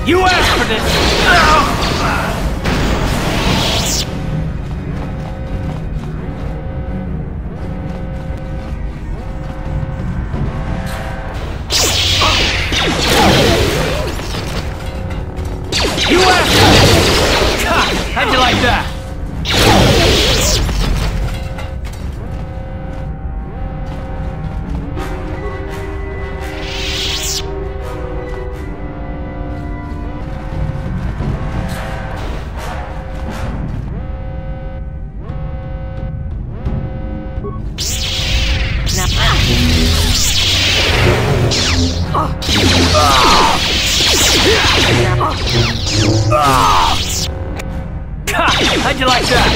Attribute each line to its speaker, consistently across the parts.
Speaker 1: You asked for this! You asked for this! God, how'd you like that? How'd you like that?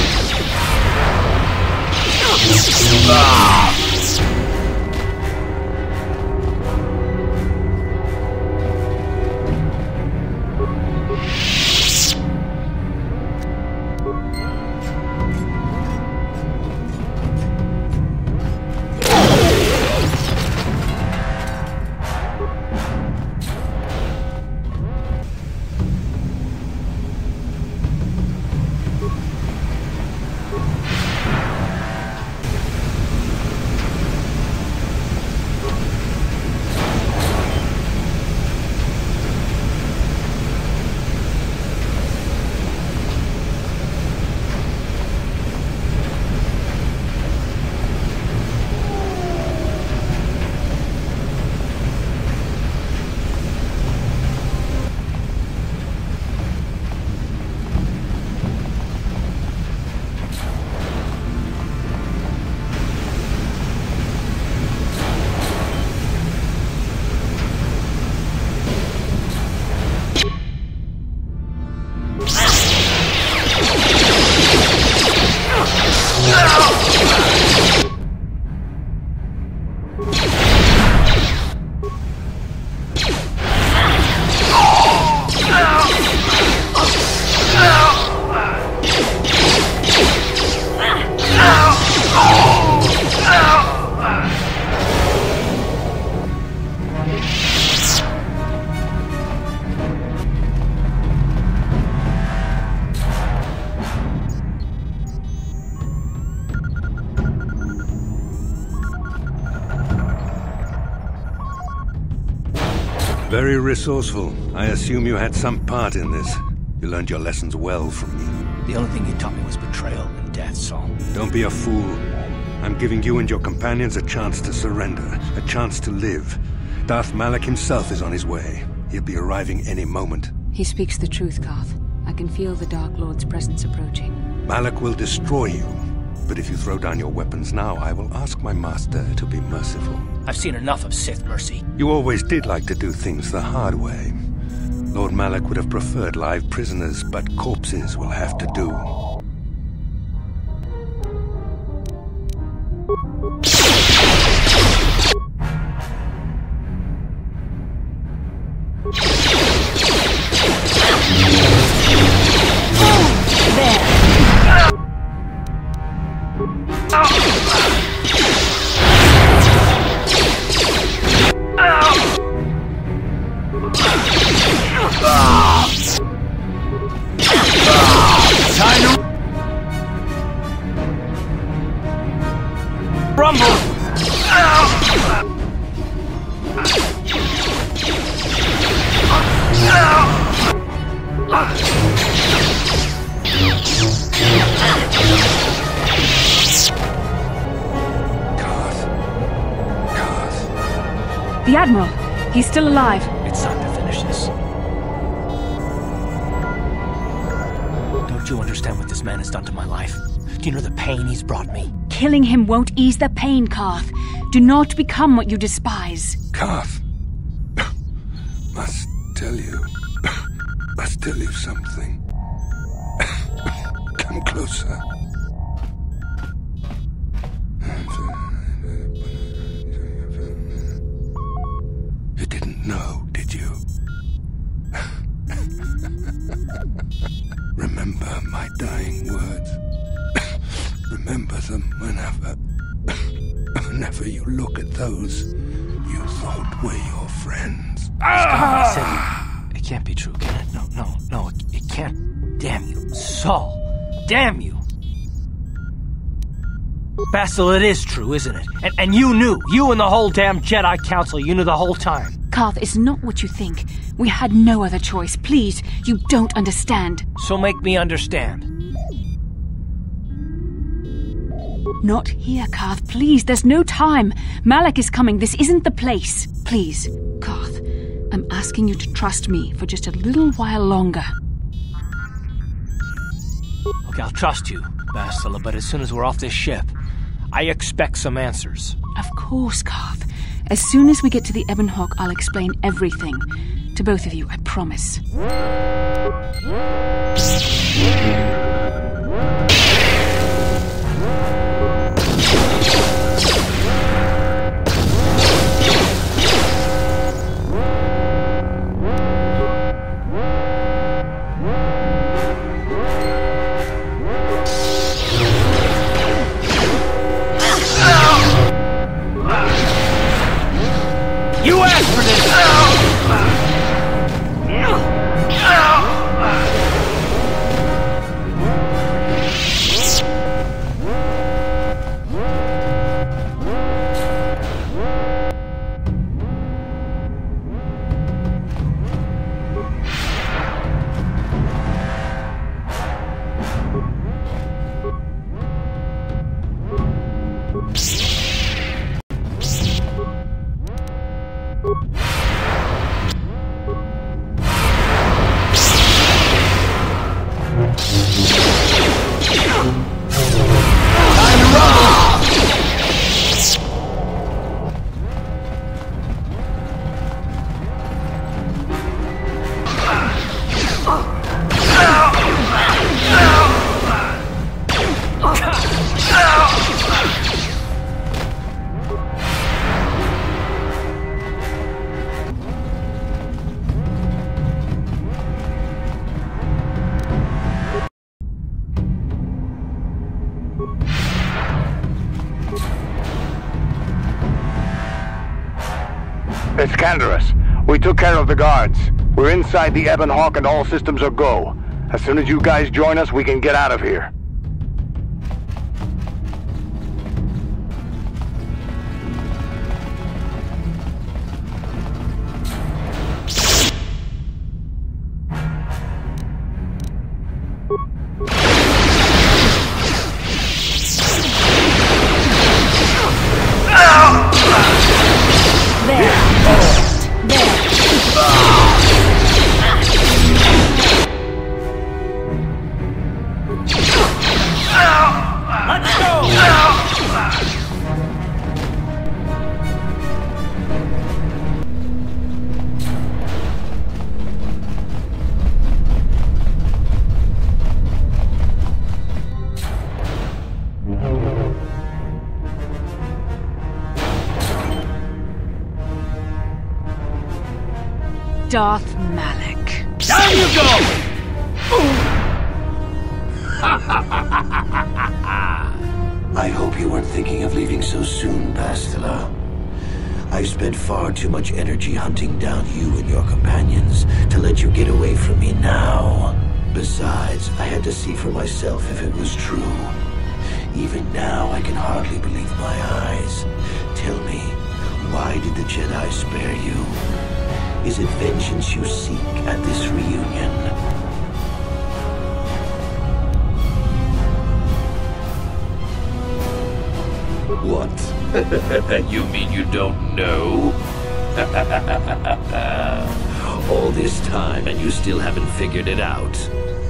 Speaker 2: Very resourceful. I assume you had some part in this. You learned your lessons well from me.
Speaker 1: The only thing you taught me was betrayal and death, Saul.
Speaker 2: Don't be a fool. I'm giving you and your companions a chance to surrender, a chance to live. Darth Malak himself is on his way. He'll be arriving any moment.
Speaker 3: He speaks the truth, Carth. I can feel the Dark Lord's presence approaching.
Speaker 2: Malak will destroy you. But if you throw down your weapons now, I will ask my master to be merciful.
Speaker 1: I've seen enough of Sith mercy.
Speaker 2: You always did like to do things the hard way. Lord Malak would have preferred live prisoners, but corpses will have to do.
Speaker 3: The Admiral! He's still alive!
Speaker 1: It's time to finish this. Don't you understand what this man has done to my life? Do you know the pain he's brought me?
Speaker 3: Killing him won't ease the pain, Carth. Do not become what you despise.
Speaker 2: Carth, must tell you something. Come closer. You didn't know, did you? Remember my dying words. Remember them whenever you look at those you thought were your friends.
Speaker 1: I said It can't be true, can it? No, it can't. Damn you, Saul. Damn you. Bastila, it is true, isn't it? And you knew. You and the whole damn Jedi Council, you knew the whole time.
Speaker 3: Karth, it's not what you think. We had no other choice. Please, you don't understand.
Speaker 1: So make me understand.
Speaker 3: Not here, Karth. Please, there's no time. Malak is coming. This isn't the place. Please, Karth, I'm asking you to trust me for just a little while longer.
Speaker 1: Okay, I'll trust you, Bastila, but as soon as we're off this ship, I expect some answers.
Speaker 3: Of course, Karth. As soon as we get to the Ebon Hawk, I'll explain everything. To both of you, I promise.
Speaker 1: You asked for this!
Speaker 4: It's Canderous. We took care of the guards. We're inside the Ebon Hawk and all systems are go. As soon as you guys join us, we can get out of here.
Speaker 3: Darth Malak.
Speaker 1: Down you go!
Speaker 5: I hope you weren't thinking of leaving so soon, Bastila. I've spent far too much energy hunting down you and your companions to let you get away from me now. Besides, I had to see for myself if it was true. Even now, I can hardly believe my eyes. Tell me, why did the Jedi spare you? Is it vengeance you seek at this reunion? What? You mean you don't know? All this time and you still haven't figured it out?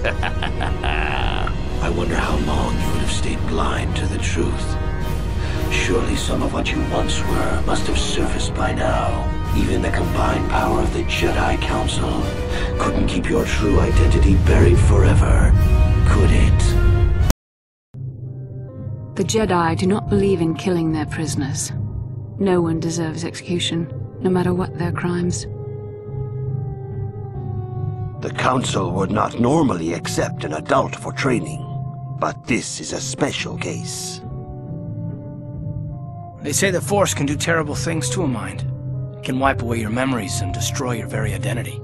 Speaker 5: I wonder how long you would have stayed blind to the truth. Surely some of what you once were must have surfaced by now. Even the combined power of the Jedi Council couldn't keep your true identity buried forever, could it?
Speaker 3: The Jedi do not believe in killing their prisoners. No one deserves execution, no matter what their crimes.
Speaker 5: The Council would not normally accept an adult for training, but this is a special case.
Speaker 1: They say the Force can do terrible things to a mind. It can wipe away your memories and destroy your very identity.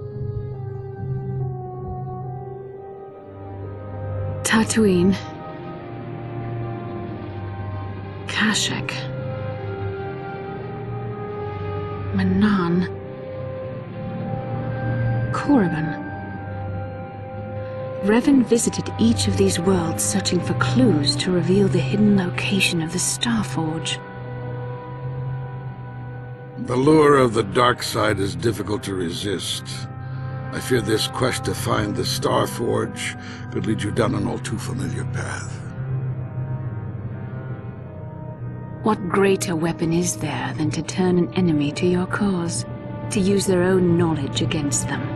Speaker 3: Tatooine. Kashyyyk. Manaan. Korriban. Revan visited each of these worlds searching for clues to reveal the hidden location of the Starforge.
Speaker 6: The lure of the dark side is difficult to resist. I fear this quest to find the Starforge could lead you down an all too familiar path.
Speaker 3: What greater weapon is there than to turn an enemy to your cause, to use their own knowledge against them?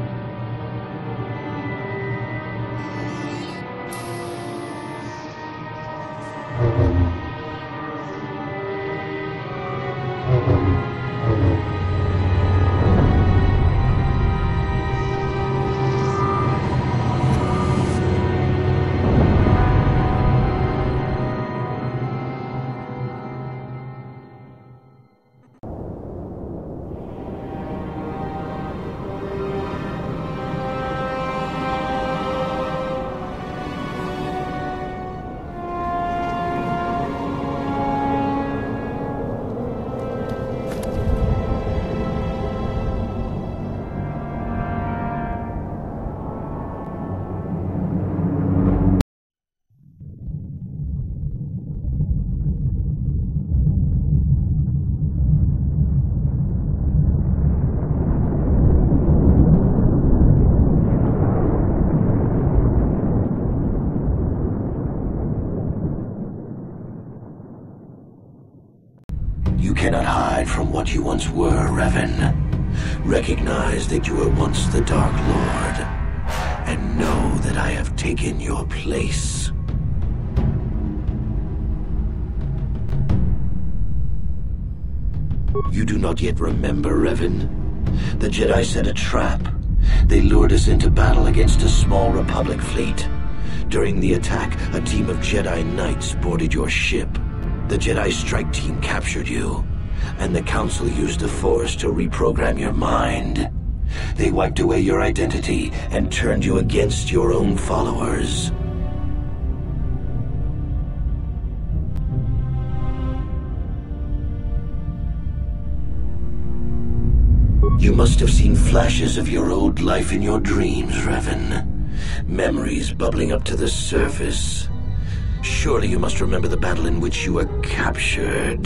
Speaker 5: You cannot hide from what you once were, Revan. Recognize that you were once the Dark Lord, and know that I have taken your place. You do not yet remember, Revan? The Jedi set a trap. They lured us into battle against a small Republic fleet. During the attack, a team of Jedi Knights boarded your ship. The Jedi strike team captured you, and the Council used the Force to reprogram your mind. They wiped away your identity and turned you against your own followers. You must have seen flashes of your old life in your dreams, Revan. Memories bubbling up to the surface. Surely you must remember the battle in which you were captured.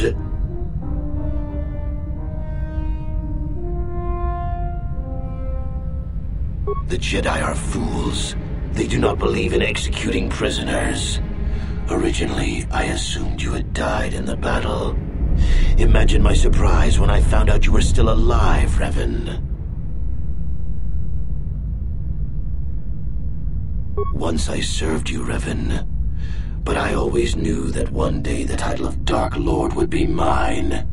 Speaker 5: The Jedi are fools. They do not believe in executing prisoners. Originally, I assumed you had died in the battle. Imagine my surprise when I found out you were still alive, Revan. Once I served you, Revan. But I always knew that one day the title of Dark Lord would be mine.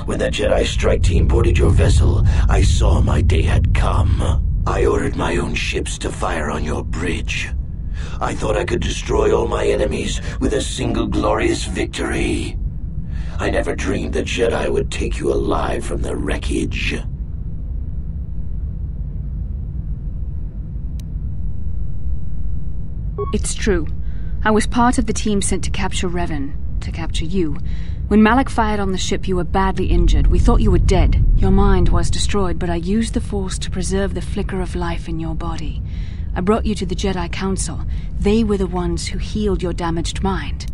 Speaker 5: When the Jedi strike team boarded your vessel, I saw my day had come. I ordered my own ships to fire on your bridge. I thought I could destroy all my enemies with a single glorious victory. I never dreamed the Jedi would take you alive from the wreckage.
Speaker 3: It's true. I was part of the team sent to capture Revan, to capture you. When Malak fired on the ship, you were badly injured. We thought you were dead. Your mind was destroyed, but I used the Force to preserve the flicker of life in your body. I brought you to the Jedi Council. They were the ones who healed your damaged mind.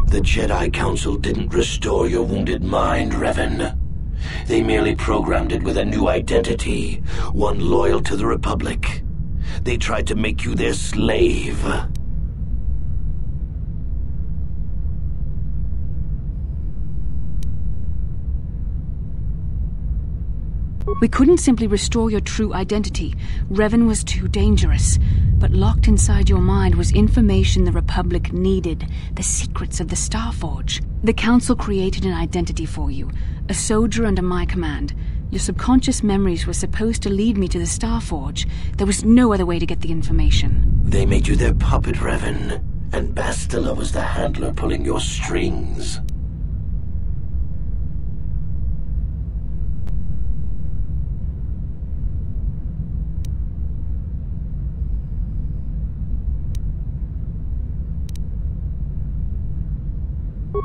Speaker 5: The Jedi Council didn't restore your wounded mind, Revan. They merely programmed it with a new identity, one loyal to the Republic. They tried to make you their slave.
Speaker 3: We couldn't simply restore your true identity. Revan was too dangerous. But locked inside your mind was information the Republic needed, the secrets of the Starforge. The Council created an identity for you, a soldier under my command. Your subconscious memories were supposed to lead me to the Starforge. There was no other way to get the information.
Speaker 5: They made you their puppet, Revan, and Bastila was the handler pulling your strings.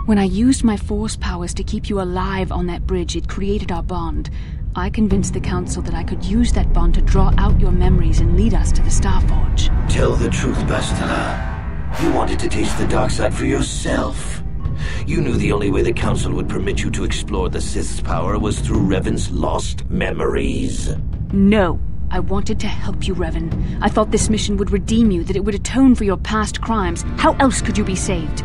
Speaker 3: When I used my force powers to keep you alive on that bridge, it created our bond. I convinced the Council that I could use that bond to draw out your memories and lead us to the Starforge.
Speaker 5: Tell the truth, Bastila. You wanted to taste the dark side for yourself. You knew the only way the Council would permit you to explore the Sith's power was through Revan's lost memories.
Speaker 3: No. I wanted to help you, Revan. I thought this mission would redeem you, that it would atone for your past crimes. How else could you be saved?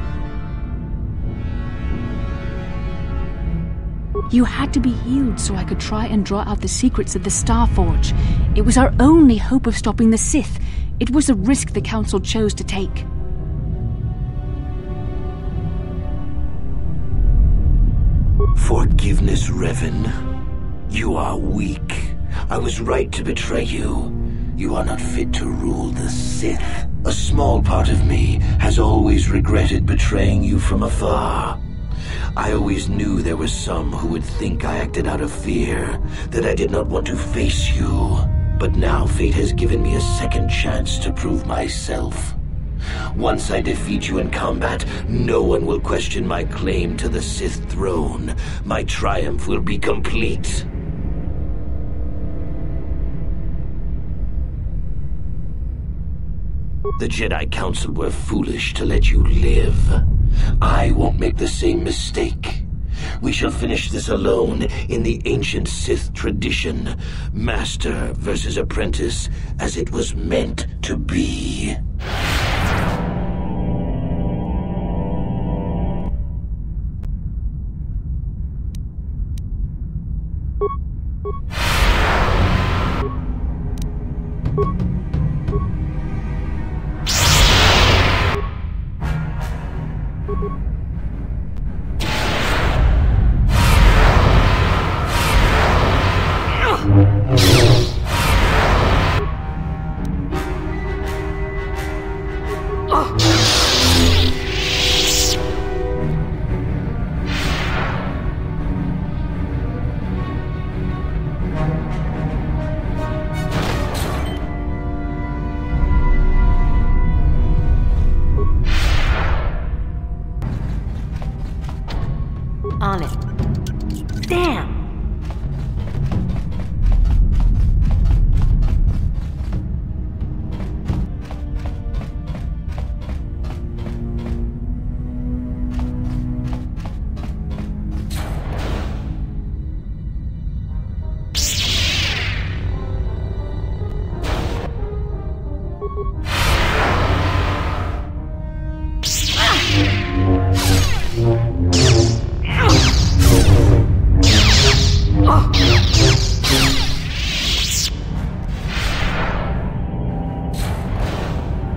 Speaker 3: You had to be healed so I could try and draw out the secrets of the Starforge. It was our only hope of stopping the Sith. It was a risk the Council chose to take.
Speaker 5: Forgiveness, Revan. You are weak. I was right to betray you. You are not fit to rule the Sith. A small part of me has always regretted betraying you from afar. I always knew there were some who would think I acted out of fear, that I did not want to face you. But now fate has given me a second chance to prove myself. Once I defeat you in combat, no one will question my claim to the Sith throne. My triumph will be complete. The Jedi Council were foolish to let you live. I won't make the same mistake. We shall finish this alone in the ancient Sith tradition. Master versus apprentice, as it was meant to be.
Speaker 7: On it. Damn!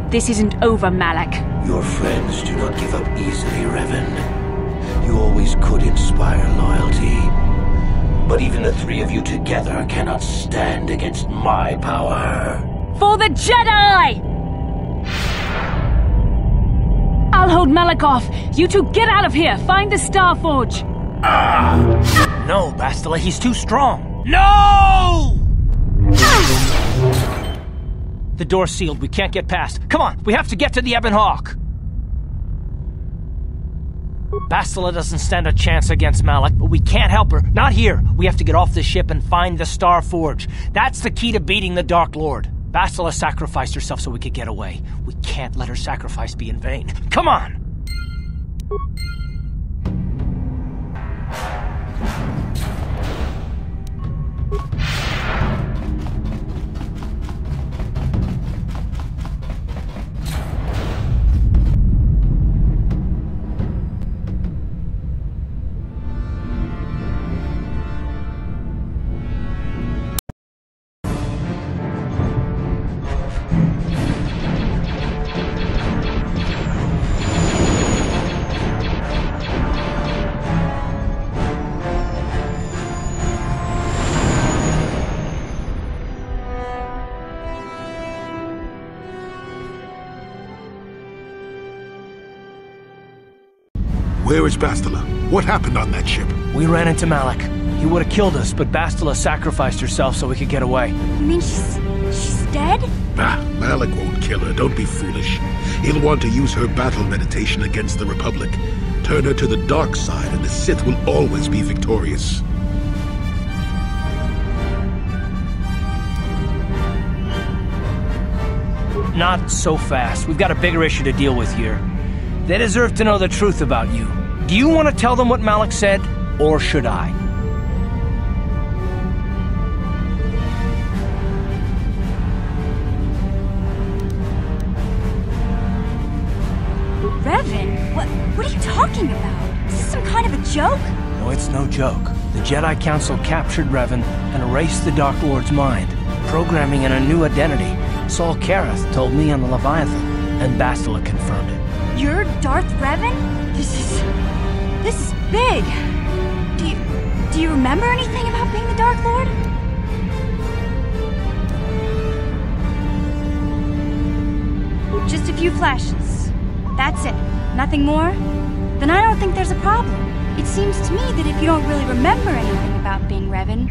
Speaker 3: This isn't over, Malak.
Speaker 5: Your friends do not give up easily, Revan. You always could inspire loyalty. But even the three of you together cannot stand against my power.
Speaker 3: For the Jedi! I'll hold Malak off. You two get out of here. Find the Starforge.
Speaker 1: No, Bastila, he's too strong. No! The door's sealed. We can't get past. Come on, we have to get to the Ebon Hawk. Bastila doesn't stand a chance against Malak, but we can't help her. Not here. We have to get off the ship and find the Starforge. That's the key to beating the Dark Lord. Bastila sacrificed herself so we could get away. We can't let her sacrifice be in vain. Come on!
Speaker 6: Where is Bastila? What happened on that ship?
Speaker 1: We ran into Malak. He would have killed us, but Bastila sacrificed herself so we could get away.
Speaker 7: You mean she's dead?
Speaker 6: Malak won't kill her. Don't be foolish. He'll want to use her battle meditation against the Republic.
Speaker 8: Turn her to the dark side and the Sith will always be victorious.
Speaker 1: Not so fast. We've got a bigger issue to deal with here. They deserve to know the truth about you. Do you want to tell them what Malik said, or should I?
Speaker 7: Revan? What are you talking about? Is this some kind of a joke?
Speaker 1: No, it's no joke. The Jedi Council captured Revan and erased the Dark Lord's mind, programming in a new identity. Saul Karath told me on the Leviathan, and Bastila confirmed it.
Speaker 7: You're Darth Revan? This is big. Do you remember anything about being the Dark Lord? Just a few flashes. That's it. Nothing more? Then I don't think there's a problem. It seems to me that if you don't really remember anything about being Revan,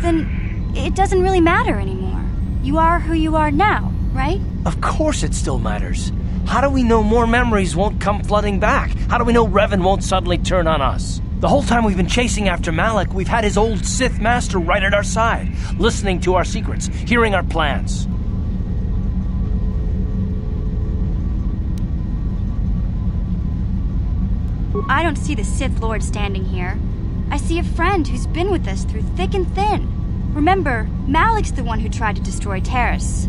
Speaker 7: then it doesn't really matter anymore. You are who you are now, right?
Speaker 1: Of course it still matters. How do we know more memories won't come flooding back? How do we know Revan won't suddenly turn on us? The whole time we've been chasing after Malik, we've had his old Sith master right at our side, listening to our secrets, hearing our plans.
Speaker 7: I don't see the Sith Lord standing here. I see a friend who's been with us through thick and thin. Remember, Malik's the one who tried to destroy Taris.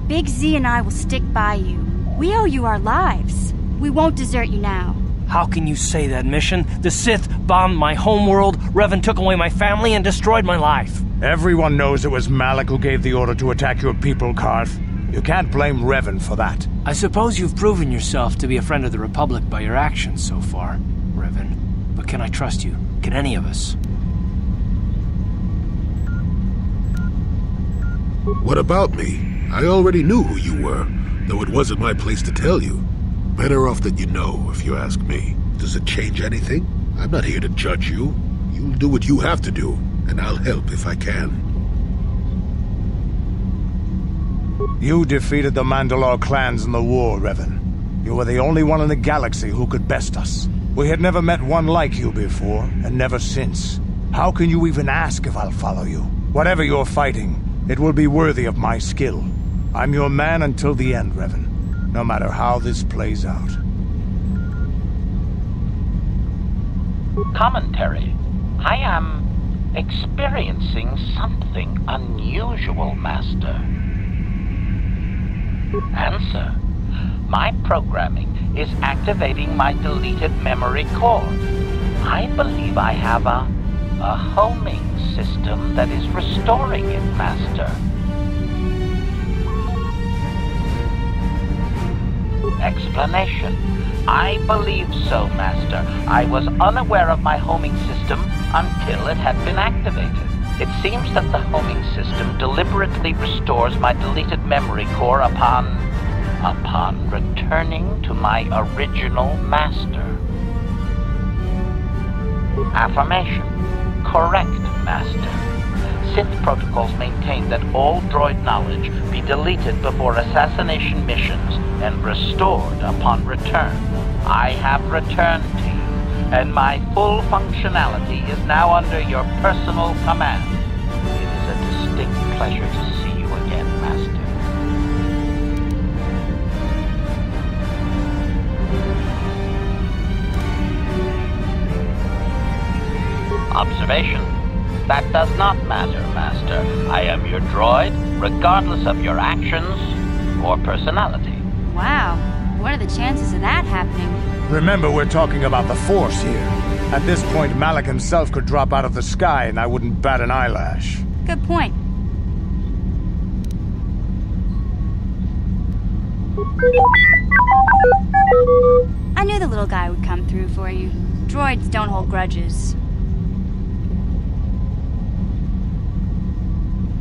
Speaker 7: Big Z and I will stick by you. We owe you our lives. We won't desert you now.
Speaker 1: How can you say that, Mission? The Sith bombed my homeworld, Revan took away my family, and destroyed my life.
Speaker 9: Everyone knows it was Malik who gave the order to attack your people, Karth. You can't blame Revan for that.
Speaker 1: I suppose you've proven yourself to be a friend of the Republic by your actions so far, Revan. But can I trust you? Can any of us?
Speaker 8: What about me? I already knew who you were, though it wasn't my place to tell you. Better off that you know, if you ask me. Does it change anything? I'm not here to judge you. You'll do what you have to do, and I'll help if I can.
Speaker 9: You defeated the Mandalore clans in the war, Revan. You were the only one in the galaxy who could best us. We had never met one like you before, and never since. How can you even ask if I'll follow you? Whatever you're fighting, it will be worthy of my skill. I'm your man until the end, Revan. No matter how this plays out.
Speaker 10: Commentary. I am experiencing something unusual, Master. Answer. My programming is activating my deleted memory core. I believe I have a homing system that is restoring it, Master. Explanation. I believe so, Master. I was unaware of my homing system until it had been activated. It seems that the homing system deliberately restores my deleted memory core upon returning to my original master. Affirmation. Correct, Master. Sith protocols maintain that all droid knowledge be deleted before assassination missions and restored upon return. I have returned to you, and my full functionality is now under your personal command. It is a distinct pleasure to see you again, Master. Observation. That does not matter, Master. I am your droid, regardless of your actions or personality.
Speaker 7: Wow. What are the chances of that happening?
Speaker 9: Remember, we're talking about the Force here. At this point, Malik himself could drop out of the sky and I wouldn't bat an eyelash.
Speaker 7: Good point. I knew the little guy would come through for you. Droids don't hold grudges.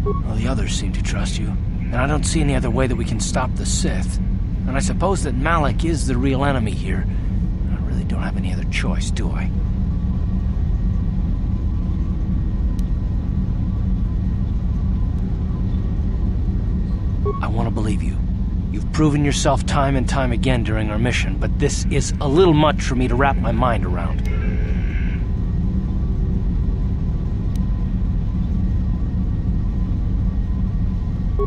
Speaker 1: Well, the others seem to trust you, and I don't see any other way that we can stop the Sith. And I suppose that Malik is the real enemy here. I really don't have any other choice, do I? I want to believe you. You've proven yourself time and time again during our mission, but this is a little much for me to wrap my mind around.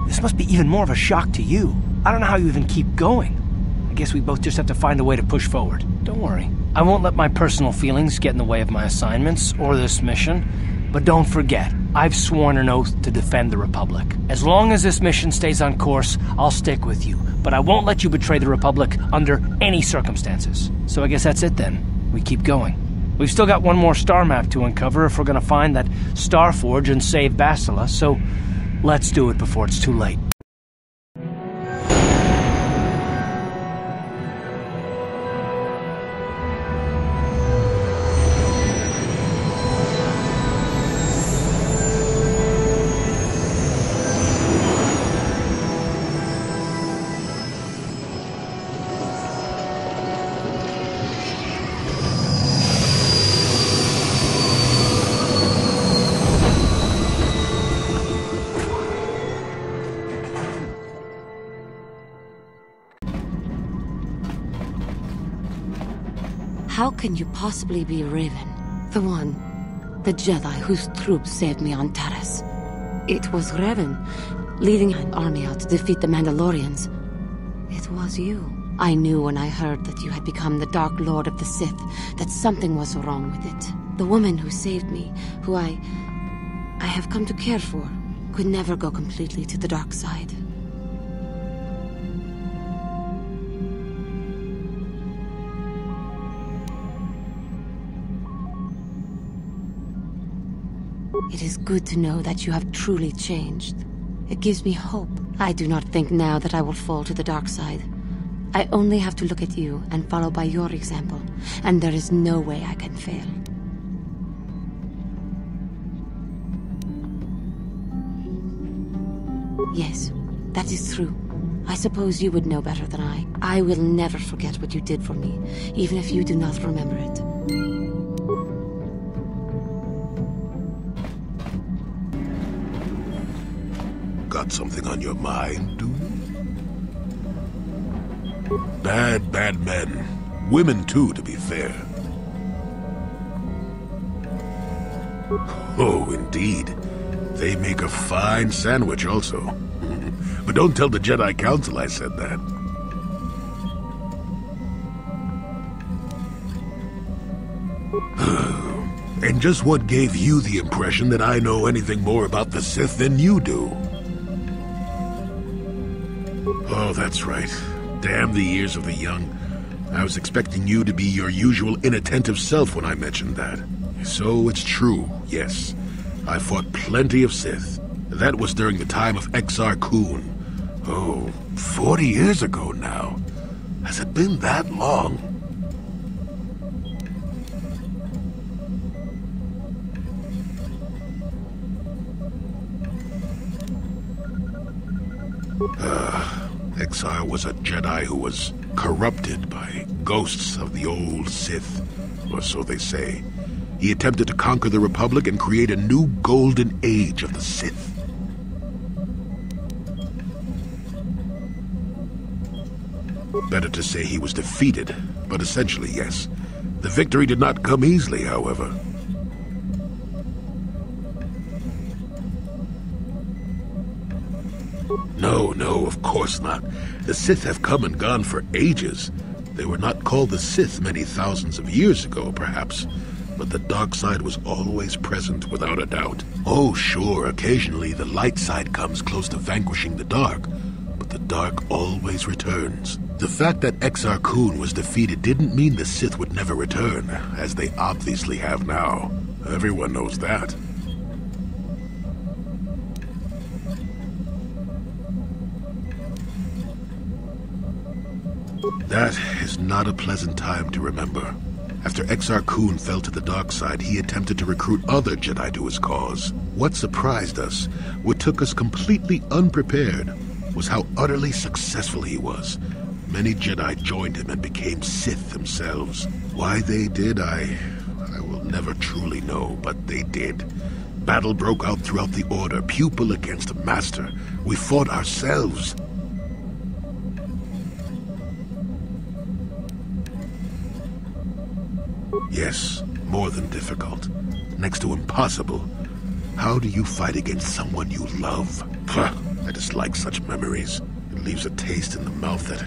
Speaker 1: This must be even more of a shock to you. I don't know how you even keep going. I guess we both just have to find a way to push forward. Don't worry. I won't let my personal feelings get in the way of my assignments or this mission. But don't forget, I've sworn an oath to defend the Republic. As long as this mission stays on course, I'll stick with you. But I won't let you betray the Republic under any circumstances. So I guess that's it then. We keep going. We've still got one more star map to uncover if we're gonna find that Star Forge and save Bastila, so let's do it before it's too late.
Speaker 11: How can you possibly be Raven? The Jedi whose troops saved me on Taris. It was Raven, leading an army out to defeat the Mandalorians. It was you. I knew when I heard that you had become the Dark Lord of the Sith, that something was wrong with it. The woman who saved me, who I have come to care for, could never go completely to the dark side. It is good to know that you have truly changed. It gives me hope. I do not think now that I will fall to the dark side. I only have to look at you and follow by your example, and there is no way I can fail. Yes, that is true. I suppose you would know better than I. I will never forget what you did for me, even if you do not remember it.
Speaker 8: Got something on your mind, do you? Bad men. Women, too, to be fair. Oh, indeed. They make a fine sandwich, also. But don't tell the Jedi Council I said that. And just what gave you the impression that I know anything more about the Sith than you do? Oh, that's right. Damn the ears of the young. I was expecting you to be your usual inattentive self when I mentioned that. So it's true, yes. I fought plenty of Sith. That was during the time of Exar Kun. Oh, 40 years ago now. Has it been that long? Exar was a Jedi who was corrupted by ghosts of the old Sith, or so they say. He attempted to conquer the Republic and create a new golden age of the Sith. Better to say he was defeated, but essentially, yes. The victory did not come easily, however. No, of course not. The Sith have come and gone for ages. They were not called the Sith many thousands of years ago, perhaps. But the dark side was always present, without a doubt. Oh, sure, occasionally the light side comes close to vanquishing the dark. But the dark always returns. The fact that Exar Kun was defeated didn't mean the Sith would never return, as they obviously have now. Everyone knows that. That is not a pleasant time to remember. After Exar Kun fell to the dark side, he attempted to recruit other Jedi to his cause. What surprised us, what took us completely unprepared, was how utterly successful he was. Many Jedi joined him and became Sith themselves. Why they did, I will never truly know, but they did. Battle broke out throughout the Order, pupil against master. We fought ourselves. Yes, more than difficult. Next to impossible. How do you fight against someone you love? I dislike such memories. It leaves a taste in the mouth that...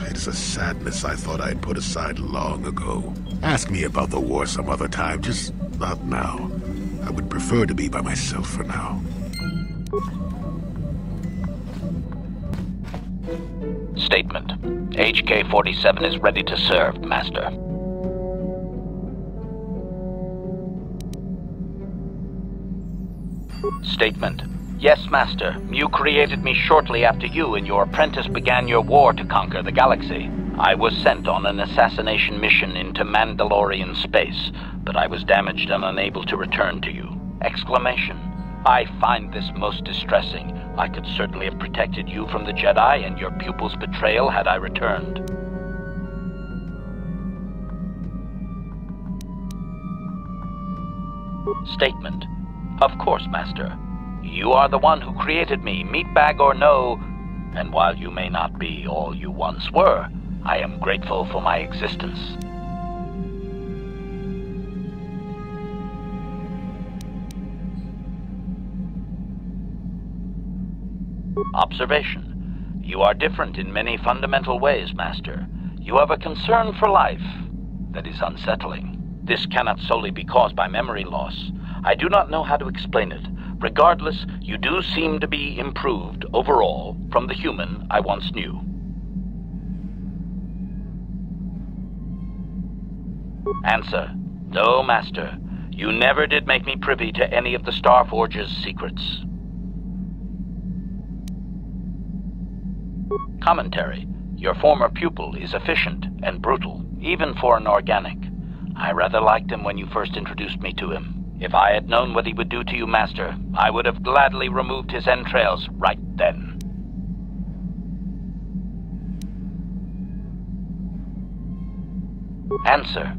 Speaker 8: it is a sadness I thought I had put aside long ago. Ask me about the war some other time, just not now. I would prefer to be by myself for now.
Speaker 10: Statement. HK-47 is ready to serve, Master. Statement. Yes, Master. You created me shortly after you and your apprentice began your war to conquer the galaxy. I was sent on an assassination mission into Mandalorian space, but I was damaged and unable to return to you. Exclamation. I find this most distressing. I could certainly have protected you from the Jedi and your pupil's betrayal had I returned. Statement. Of course, Master. You are the one who created me, meatbag or no, and while you may not be all you once were, I am grateful for my existence. Observation. You are different in many fundamental ways, Master. You have a concern for life that is unsettling. This cannot solely be caused by memory loss. I do not know how to explain it. Regardless, you do seem to be improved overall from the human I once knew. Answer. No, Master. You never did make me privy to any of the Starforge's secrets. Commentary. Your former pupil is efficient and brutal, even for an organic. I rather liked him when you first introduced me to him. If I had known what he would do to you, Master, I would have gladly removed his entrails right then. Answer.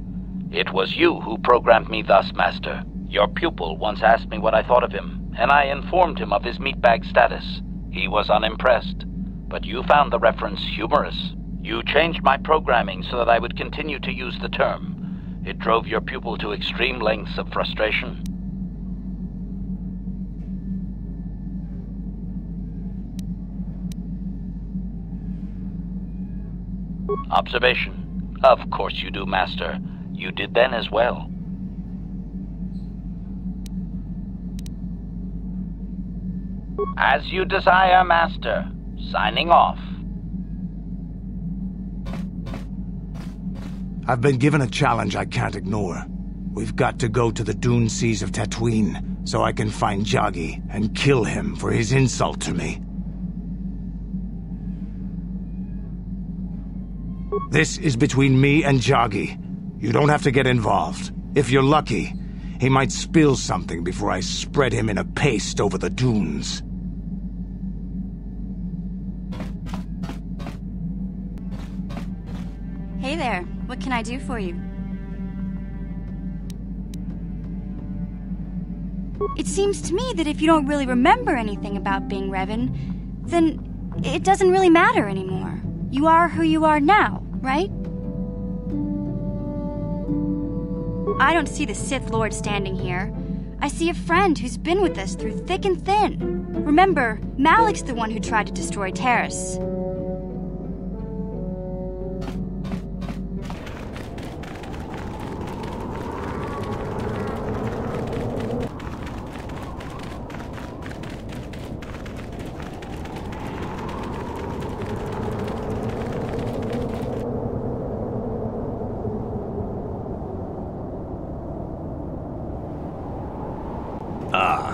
Speaker 10: It was you who programmed me thus, Master. Your pupil once asked me what I thought of him, and I informed him of his meatbag status. He was unimpressed, but you found the reference humorous. You changed my programming so that I would continue to use the term. It drove your pupil to extreme lengths of frustration. Observation. Of course you do, Master. You did then as well. As you desire, Master. Signing off.
Speaker 9: I've been given a challenge I can't ignore. We've got to go to the dune seas of Tatooine, so I can find Jagi and kill him for his insult to me. This is between me and Jagi. You don't have to get involved. If you're lucky, he might spill something before I spread him in a paste over the dunes.
Speaker 7: Hey there, what can I do for you? It seems to me that if you don't really remember anything about being Revan, then it doesn't really matter anymore. You are who you are now, right? I don't see the Sith Lord standing here. I see a friend who's been with us through thick and thin. Remember, Malik's the one who tried to destroy Taris.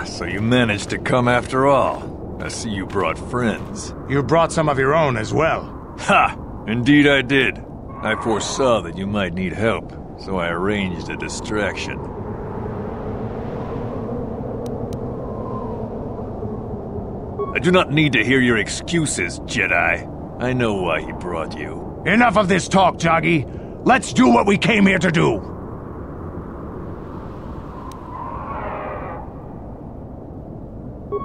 Speaker 12: So you managed to come after all. I see you brought friends.
Speaker 9: You brought some of your own as well.
Speaker 12: Ha! Indeed I did. I foresaw that you might need help, so I arranged a distraction. I do not need to hear your excuses, Jedi. I know why he brought you.
Speaker 9: Enough of this talk, Jagi. Let's do what we came here to do.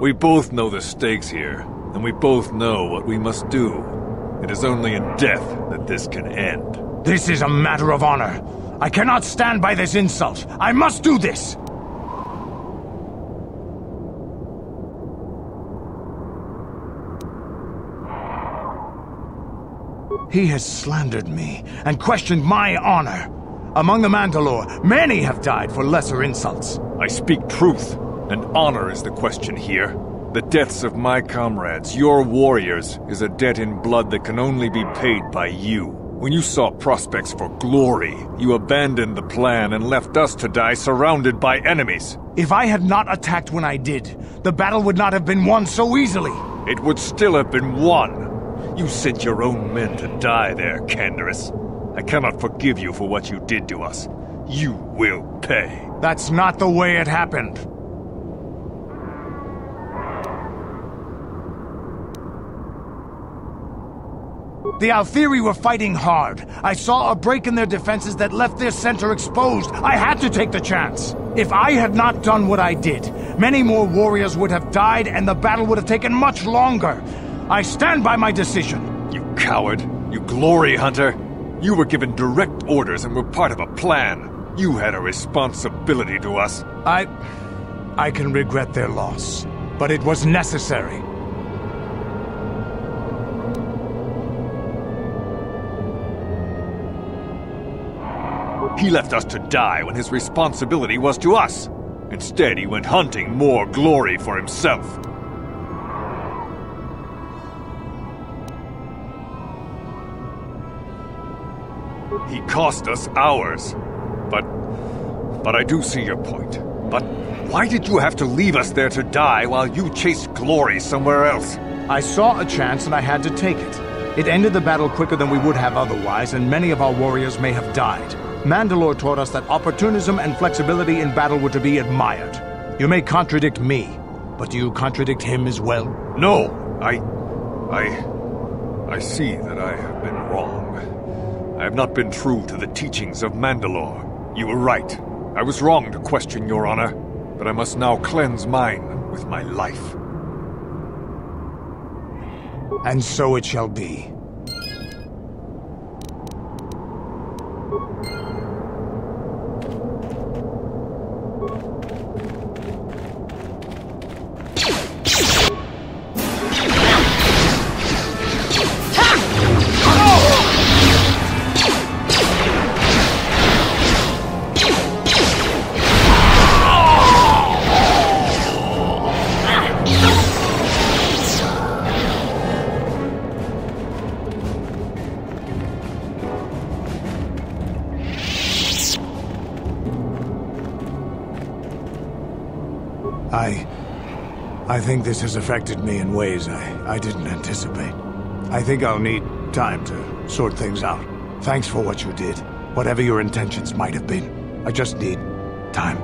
Speaker 12: We both know the stakes here, and we both know what we must do. It is only in death that this can end.
Speaker 9: This is a matter of honor. I cannot stand by this insult. I must do this! He has slandered me and questioned my honor. Among the Mandalore, many have died for lesser insults.
Speaker 12: I speak truth, and honor is the question here. The deaths of my comrades, your warriors, is a debt in blood that can only be paid by you. When you saw prospects for glory, you abandoned the plan and left us to die surrounded by enemies.
Speaker 9: If I had not attacked when I did, the battle would not have been won so easily.
Speaker 12: It would still have been won. You sent your own men to die there, Canderous. I cannot forgive you for what you did to us. You will pay.
Speaker 9: That's not the way it happened. The Althiri were fighting hard. I saw a break in their defenses that left their center exposed. I had to take the chance. If I had not done what I did, many more warriors would have died and the battle would have taken much longer. I stand by my decision.
Speaker 12: You coward. You glory hunter. You were given direct orders and were part of a plan. You had a responsibility to us.
Speaker 9: I can regret their loss, but it was necessary.
Speaker 12: He left us to die when his responsibility was to us. Instead, he went hunting more glory for himself. He cost us hours. But I do see your point. But why did you have to leave us there to die while you chased glory somewhere else?
Speaker 9: I saw a chance and I had to take it. It ended the battle quicker than we would have otherwise, and many of our warriors may have died. Mandalore taught us that opportunism and flexibility in battle were to be admired. You may contradict me, but do you contradict him as well?
Speaker 12: No, I see that I have been wrong. I have not been true to the teachings of Mandalore. You were right. I was wrong to question your honor, but I must now cleanse mine with my life.
Speaker 9: And so it shall be. I think this has affected me in ways I didn't anticipate. I think I'll need time to sort things out. Thanks for what you did, whatever your intentions might have been. I just need time.